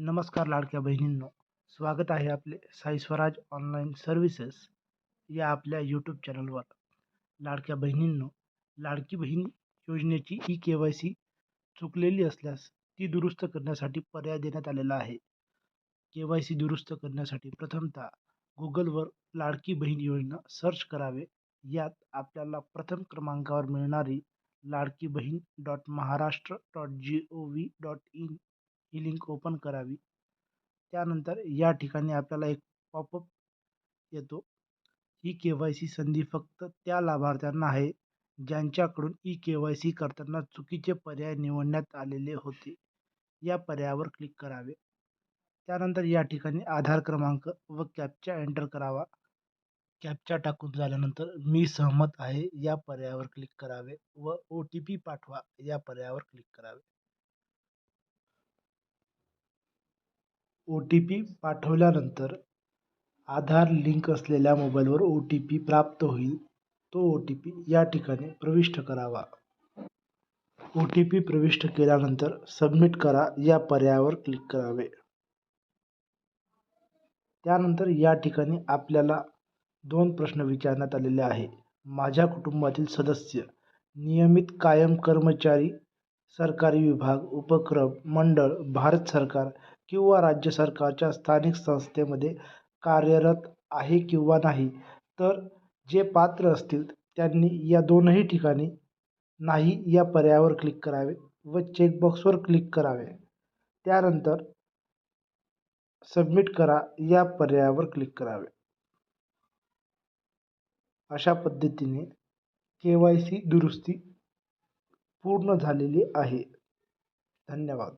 नमस्कार लाडक्या बहिणींनो, स्वागत आहे आपले साई स्वराज ऑनलाईन सर्व्हिसेस या आपल्या यूट्यूब चॅनलवर. लाडक्या बहिणींनो, लाडकी बहीण योजनेची KYC चुकलेली असल्यास ती दुरुस्त करण्यासाठी पर्याय देण्यात आलेला आहे. KYC दुरुस्त करण्यासाठी प्रथमतः गुगलवर लाडकी बहीण योजना सर्च करावे. यात आपल्याला प्रथम क्रमांकावर मिळणारी लाडकी बहीण .महाराष्ट्र.gov.in ही लिंक ओपन करावी. त्यानंतर या ठिकाणी आपल्याला एक पॉपअप येतो. ही KYC संधी फक्त त्या लाभार्थ्यांना आहे ज्यांच्याकडून KYC करताना चुकीचे पर्याय निवडण्यात आलेले होते. या पर्यायावर क्लिक करावे. त्यानंतर या ठिकाणी आधार क्रमांक व कॅप्चा एंटर करावा. कॅप्चा टाकून झाल्यानंतर मी सहमत आहे या पर्यायावर क्लिक करावे व OTP पाठवा या पर्यायावर क्लिक करावे. OTP पाठवल्यानंतर आधार लिंक असलेल्या मोबाईलवर OTP प्राप्त होईल. तो OTP या ठिकाणी प्रविष्ट करावा. OTP प्रविष्ट केल्यानंतर सबमिट करा या पर्यायावर क्लिक करावे. त्यानंतर या ठिकाणी आपल्याला 2 प्रश्न विचारण्यात आलेले आहे. माझ्या कुटुंबातील सदस्य नियमित कायम कर्मचारी, सरकारी विभाग, उपक्रम, मंडळ, भारत सरकार किंवा राज्य सरकारच्या स्थानिक संस्थेमध्ये कार्यरत आहे किंवा नाही. तर जे पात्र असतील त्यांनी या दोनही ठिकाणी नाही या पर्यायावर क्लिक करावे व चेकबॉक्सवर क्लिक करावे. त्यानंतर सबमिट करा या पर्यायावर क्लिक करावे. अशा पद्धतीने KYC दुरुस्ती पूर्ण झालेली आहे. धन्यवाद.